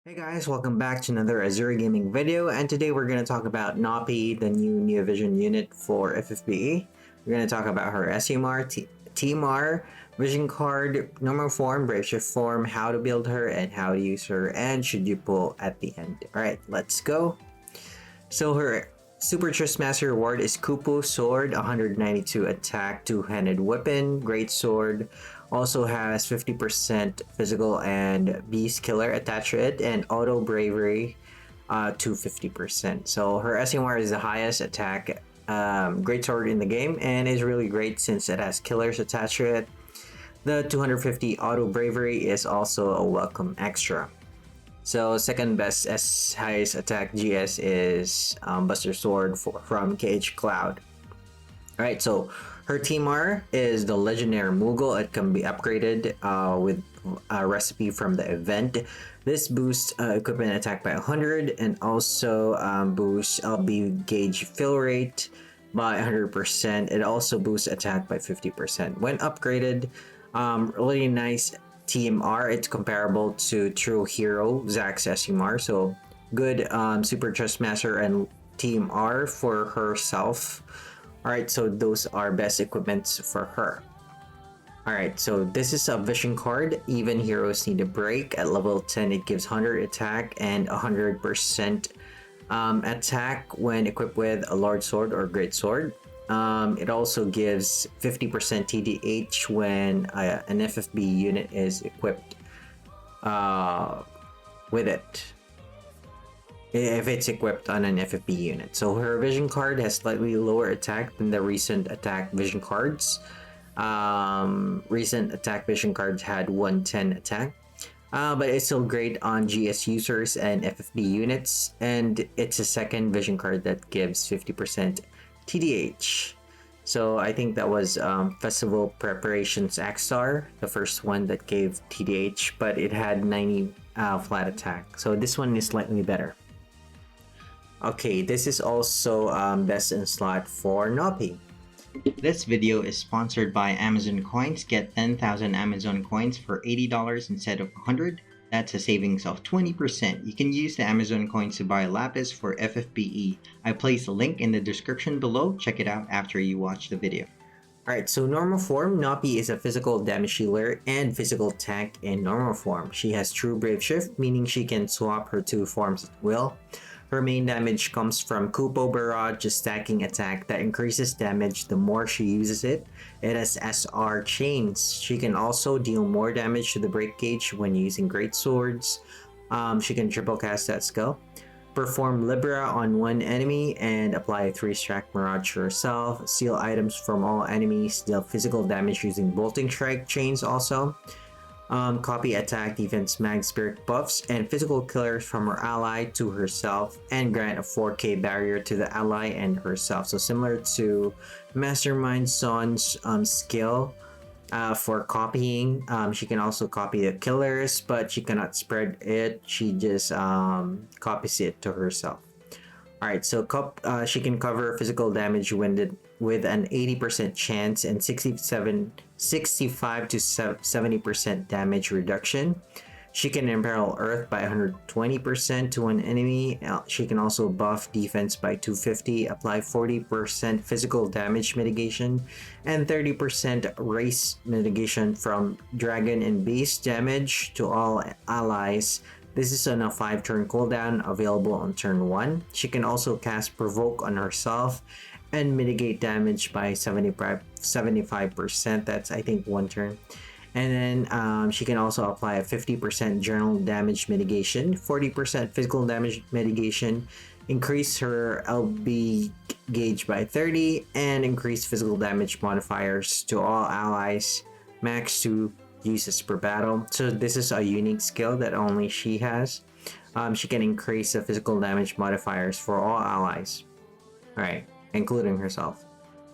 Hey guys, welcome back to another Azure gaming video, and today we're going to talk about Noppy, the new Vision unit for FFBE. We're going to talk about her STMR, TMR, vision card, normal form, brave shift form, how to build her, and how to use her, and should you pull at the end. Alright, let's go. So her Super Trustmaster reward is Kupu Sword, 192 attack, two-handed weapon, great sword. Also has 50% physical and beast killer attached to it, and auto bravery to 50%. So her SMR is the highest attack great sword in the game, and is really great since it has killers attached to it. The 250 auto bravery is also a welcome extra. So second best highest attack GS is Buster Sword from 𝐃𝐄𝐒𝐑. Alright, so her TMR is the legendary Moogle. It can be upgraded with a recipe from the event. This boosts equipment attack by 100 and also boosts LB gauge fill rate by 100%. It also boosts attack by 50%. When upgraded, really nice TMR. It's comparable to True Hero Zack's STMR. So good Super Trustmaster and TMR for herself. Alright, so those are best equipments for her. Alright, so this is a vision card. Even heroes need a break. At level 10, it gives 100 attack and 100% attack when equipped with a large sword or great sword. It also gives 50% TDH when an FFB unit is equipped with it, if it's equipped on an FFB unit. So her vision card has slightly lower attack than the recent attack vision cards. Recent attack vision cards had 110 attack, but it's still great on GS users and FFB units, and it's a second vision card that gives 50% TDH. So I think that was Festival Preparations X-Star, the first one that gave TDH, but it had 90 flat attack. So this one is slightly better. Okay, this is also best in slot for Noppy. This video is sponsored by Amazon Coins. Get 10,000 Amazon coins for $80 instead of $100. That's a savings of 20%. You can use the Amazon coins to buy lapis for FFBE. I placed a link in the description below. Check it out after you watch the video. Alright, so normal form, Noppy is a physical damage healer and physical tank in normal form. She has true brave shift, meaning she can swap her two forms at will. Her main damage comes from Kupo Barrage, a stacking attack that increases damage the more she uses it. It has SR chains. She can also deal more damage to the break gauge when using great swords. She can triple cast that skill. Perform Libra on one enemy and apply a 3-stack Mirage to herself. Steal items from all enemies. Deal physical damage using bolting strike chains also. Copy attack, defense, mag, spirit buffs, and physical killers from her ally to herself, and grant a 4k barrier to the ally and herself. So similar to Mastermind Son's skill for copying. She can also copy the killers, but she cannot spread it. She just copies it to herself. Alright, so she can cover physical damage with an 80% chance and 65 to 70% damage reduction. She can imperil Earth by 120% to one enemy. She can also buff defense by 250, apply 40% physical damage mitigation, and 30% race mitigation from dragon and beast damage to all allies. This is on a 5-turn cooldown, available on turn 1. She can also cast Provoke on herself and mitigate damage by 75%. That's, I think, 1 turn. And then she can also apply a 50% general damage mitigation, 40% physical damage mitigation, increase her LB gauge by 30, and increase physical damage modifiers to all allies, max 2 uses per battle. So this is a unique skill that only she has. She can increase the physical damage modifiers for all allies, alright, including herself.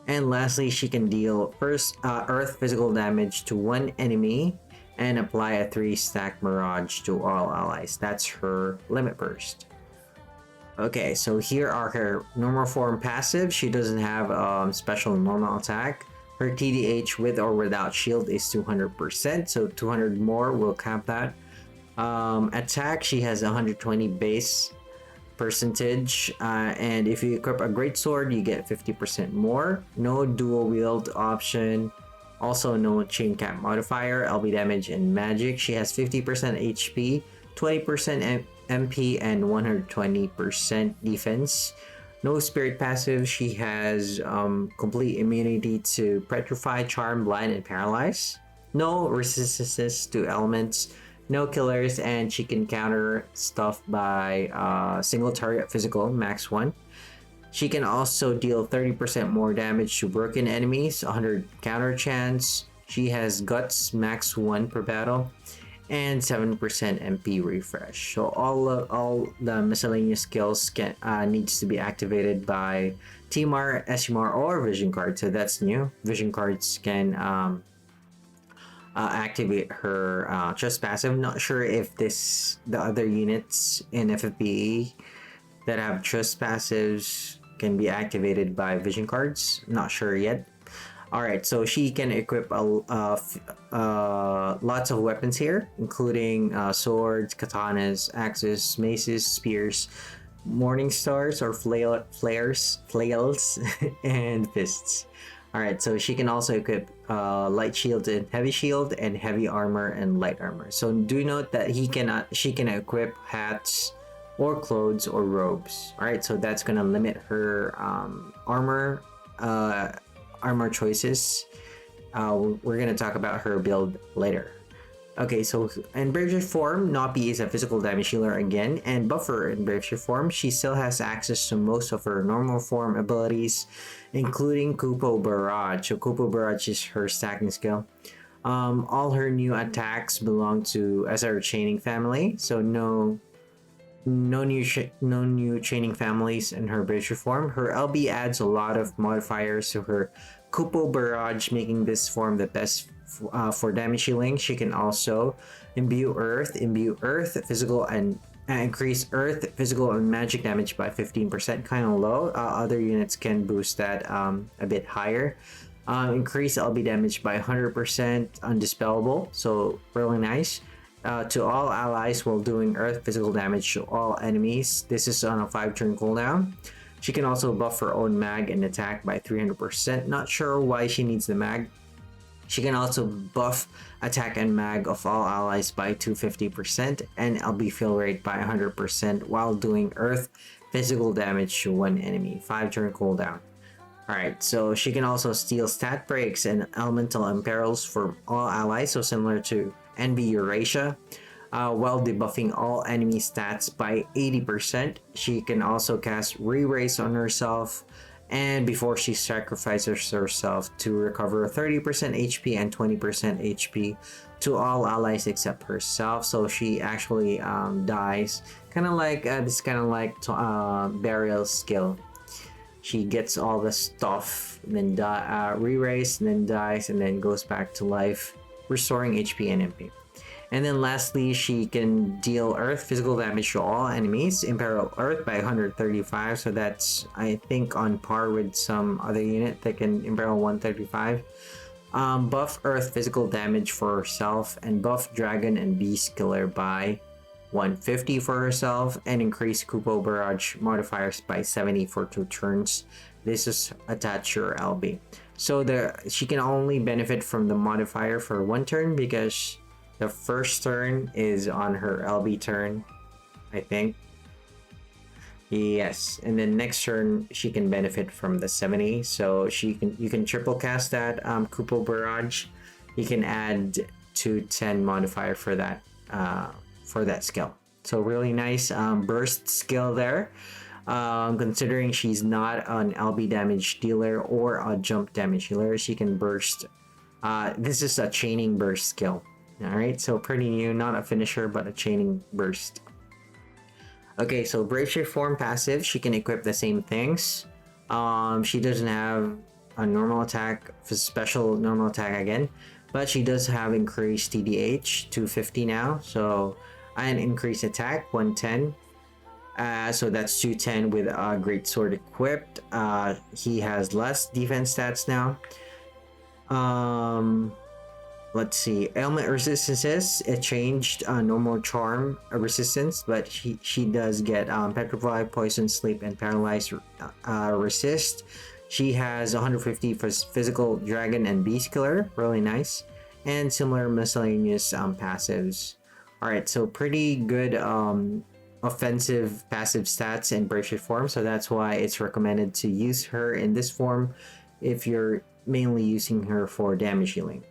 And lastly, she can deal Earth physical damage to one enemy and apply a 3-stack Mirage to all allies. That's her limit burst. Okay, so here are her normal form passive. She doesn't have special normal attack. Her TDH with or without shield is 200%, so 200 more will cap that. Attack, she has 120 base percentage, and if you equip a great sword, you get 50% more. No dual wield option. Also, no chain cap modifier, LB damage, and magic. She has 50% HP, 20% MP, and 120% defense. No spirit passive. She has complete immunity to petrify, charm, blind, and paralyze. No resistance to elements. No killers, and she can counter stuff by single target physical, max 1. She can also deal 30% more damage to broken enemies, 100 counter chance. She has guts, max 1 per battle, and 7% MP refresh. So all the miscellaneous skills needs to be activated by TMR, STMR, or vision card. So that's new. Vision cards can activate her trust passive. Not sure if the other units in FFBE that have trust passives can be activated by vision cards. Not sure yet. Alright, so she can equip lots of weapons here, including swords, katanas, axes, maces, spears, morning stars or flails, and fists. Alright, so she can also equip light shield and heavy armor and light armor. So do note that she can equip hats or clothes or robes. Alright, so that's gonna limit her armor choices. We're gonna talk about her build later. Okay, so in Brave Shift form, Noppy is a physical damage healer again, and Buffer in Brave Shift form, she still has access to most of her normal form abilities, including 𝐾𝐄𝐒 Barrage. So 𝐾𝐄𝐒 Barrage is her stacking skill. All her new attacks belong to Azure chaining family, so no new chaining families in her Brave Shift form. Her LB adds a lot of modifiers to her 𝐾𝐄𝐒 Barrage, making this form the best for damage healing. She can also imbue earth, physical, and increase earth, physical, and magic damage by 15%, kind of low. Other units can boost that a bit higher. Increase LB damage by 100%, undispellable, so really nice. To all allies while doing earth physical damage to all enemies. This is on a 5-turn cooldown. She can also buff her own mag and attack by 300%. Not sure why she needs the mag. She can also buff attack and mag of all allies by 250% and LB fill rate by 100% while doing earth physical damage to one enemy. 5-turn cooldown. Alright, so she can also steal stat breaks and elemental imperils for all allies, so similar to NB Eurasia, while debuffing all enemy stats by 80%. She can also cast Re-Raise on herself, and before she sacrifices herself to recover 30% HP and 20% HP to all allies except herself. So she actually dies, kind of like this kind of like burial skill. She gets all the stuff, and then re-raise, and then dies, and then goes back to life, restoring HP and MP. And then lastly, she can deal earth physical damage to all enemies, imperil earth by 135, so that's I think on par with some other unit that can imperil 135. Buff earth physical damage for herself, and buff dragon and beast killer by 150 for herself, and increase 𝐾𝐄𝐒 Barrage modifiers by 70 for 2 turns. This is attached to her LB. So she can only benefit from the modifier for 1 turn because the first turn is on her LB turn, I think. Yes, and then next turn she can benefit from the 70. So you can triple cast that 𝐾𝐄𝐒 Barrage. You can add 210 modifier for that skill. So really nice burst skill there. Considering she's not an LB damage dealer or a jump damage healer, she can burst. This is a chaining burst skill. Alright, so pretty new, not a finisher, but a chaining burst. Okay, so Brave Shift form passive, she can equip the same things. She doesn't have a normal attack, special normal attack again, but she does have increased TDH to 50 now, so and increased attack 110. So that's 210 with a great sword equipped. He has less defense stats now. let's see, ailment resistances. It changed normal charm resistance, but she does get petrify, poison, sleep, and paralyze resist. She has 150 for physical, dragon, and beast killer, really nice, and similar miscellaneous passives. Alright, so pretty good offensive passive stats in bracelet form, so that's why it's recommended to use her in this form if you're mainly using her for damage healing.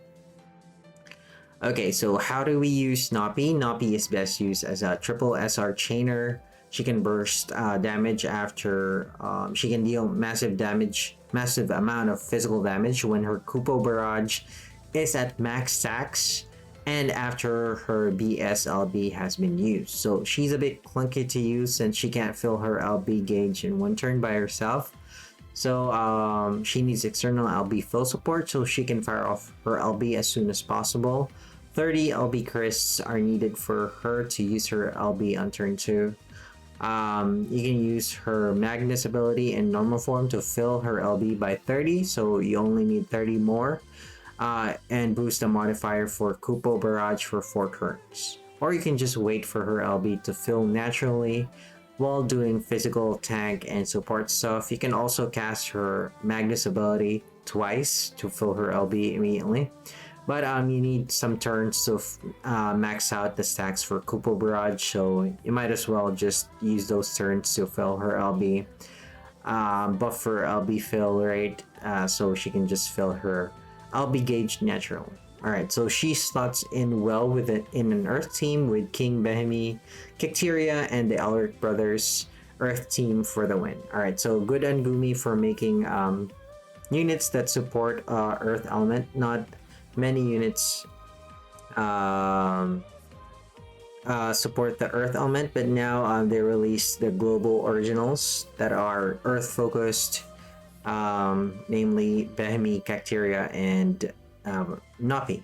Okay, so how do we use Noppy? Noppy is best used as a triple SR chainer. She can burst damage after she can deal massive amount of physical damage when her Kupo Barrage is at max stacks and after her BSLB has been used. So she's a bit clunky to use since she can't fill her LB gauge in one turn by herself. So she needs external LB fill support so she can fire off her LB as soon as possible. 30 LB crysts are needed for her to use her LB on turn 2. You can use her Magnus ability in normal form to fill her LB by 30, so you only need 30 more. And boost the modifier for Kupo Barrage for 4 turns. Or you can just wait for her LB to fill naturally while doing physical, tank, and support stuff. You can also cast her Magnus ability twice to fill her LB immediately. But you need some turns to max out the stacks for Kupo Barrage, so you might as well just use those turns to fill her LB. Buff her LB fill rate so she can just fill her LB gauge naturally. Alright, so she slots in well in an Earth team with King Behemi, Kikteria, and the Elric Brothers Earth team for the win. Alright, so good on Gumi for making units that support Earth element. Not many units support the Earth element, but now they released the global originals that are Earth focused, namely Behemi, Kikteria, and Noppy.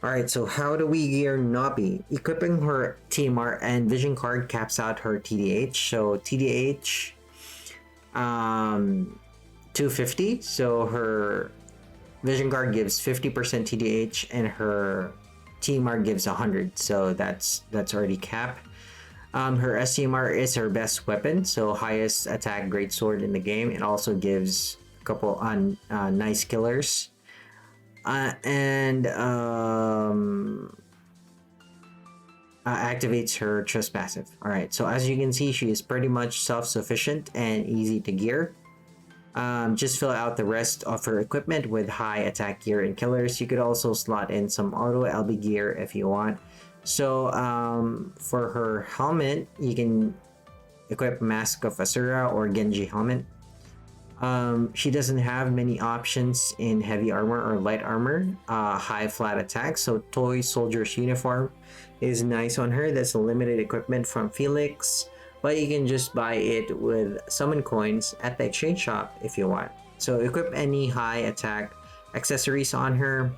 Alright, so how do we gear Noppy? Equipping her TMR and vision card caps out her TDH. So TDH 250, so her vision card gives 50% TDH and her TMR gives 100, so that's already capped. Her STMR is her best weapon, so highest attack greatsword in the game. It also gives a couple nice killers. And activates her trust passive. Alright, so as you can see, she is pretty much self-sufficient and easy to gear. Just fill out the rest of her equipment with high attack gear and killers. You could also slot in some auto LB gear if you want. So for her helmet, you can equip Mask of Asura or Genji helmet. She doesn't have many options in heavy armor or light armor, high flat attack, so Toy Soldier's uniform is nice on her. That's a limited equipment from Felix, but you can just buy it with summon coins at the exchange shop if you want. So equip any high attack accessories on her,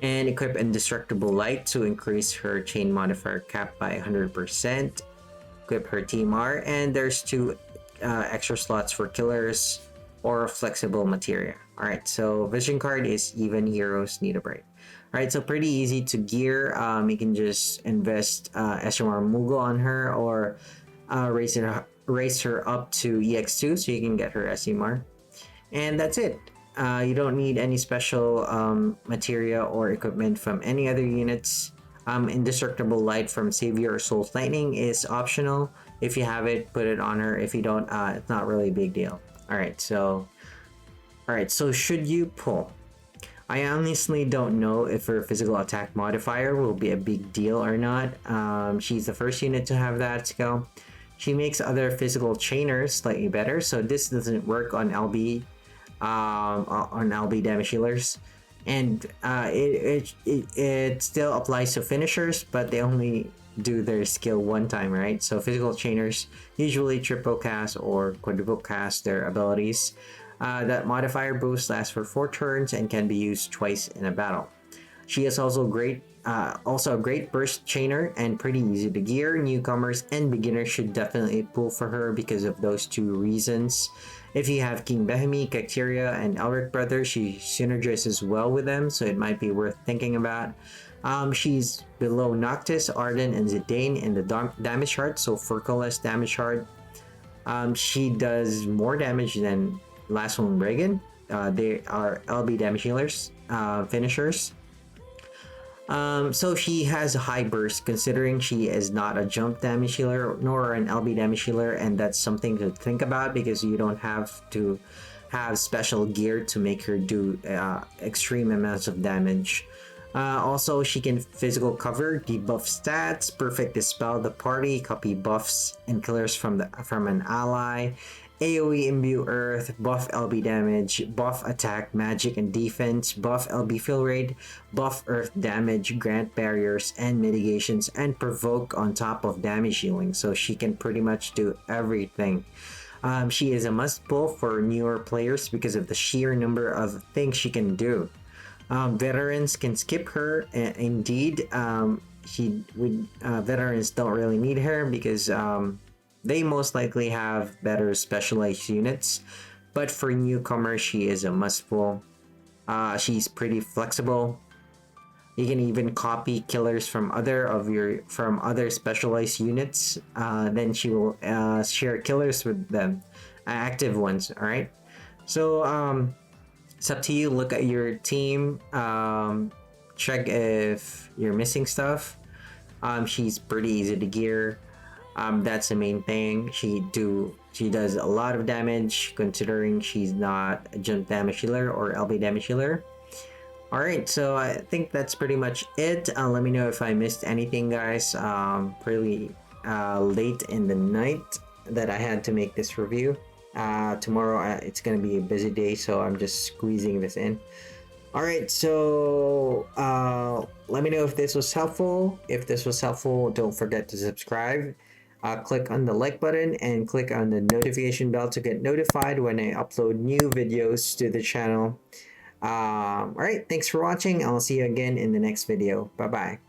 and equip Indestructible Light to increase her chain modifier cap by 100%. Equip her TMR, and there's 2 extra slots for killers or flexible materia. Alright, so vision card is even heroes need a break. Alright, so pretty easy to gear. You can just invest SMR Mughal on her or raise her up to EX2 so you can get her SMR. And that's it. You don't need any special materia or equipment from any other units. Indestructible Light from Savior or Soul's Lightning is optional. If you have it, put it on her. If you don't, it's not really a big deal. Alright, so should you pull? I honestly don't know if her physical attack modifier will be a big deal or not. She's the first unit to have that skill. She makes other physical chainers slightly better, so this doesn't work on LB damage healers. And it still applies to finishers, but they only do their skill one time, right? So physical chainers usually triple cast or quadruple cast their abilities. That modifier boost lasts for 4 turns and can be used twice in a battle. She is also also a great burst chainer and pretty easy to gear. Newcomers and beginners should definitely pull for her because of those two reasons. If you have King Behemi, Cacteria, and Elric Brothers, she synergizes well with them, so it might be worth thinking about. She's below Noctis, Arden, and Zidane in the damage chart, so Furcoless damage chart. She does more damage than last one, Reagan. They are LB damage healers, finishers. So she has a high burst considering she is not a jump damage healer nor an LB damage healer, and that's something to think about because you don't have to have special gear to make her do extreme amounts of damage. Also, she can physical cover, debuff stats, perfect dispel the party, copy buffs and killers from an ally, AoE imbue earth, buff LB damage, buff attack, magic and defense, buff LB fill rate, buff earth damage, grant barriers and mitigations, and provoke on top of damage healing. So she can pretty much do everything. She is a must pull for newer players because of the sheer number of things she can do. Veterans can skip her. Indeed, veterans don't really need her because they most likely have better specialized units. But for newcomers, she is a must pull. She's pretty flexible. You can even copy killers from other specialized units. Then she will share killers with them, active ones. All right. So it's up to you. Look at your team. Check if you're missing stuff. She's pretty easy to gear. That's the main thing. She does a lot of damage considering she's not a jump damage healer or LB damage healer. Alright, so I think that's pretty much it. Let me know if I missed anything, guys. Pretty late in the night that I had to make this review. Tomorrow it's gonna be a busy day, so I'm just squeezing this in. Alright, so let me know if this was helpful. If this was helpful, don't forget to subscribe. Click on the like button and click on the notification bell to get notified when I upload new videos to the channel. Alright, thanks for watching. I'll see you again in the next video. Bye bye.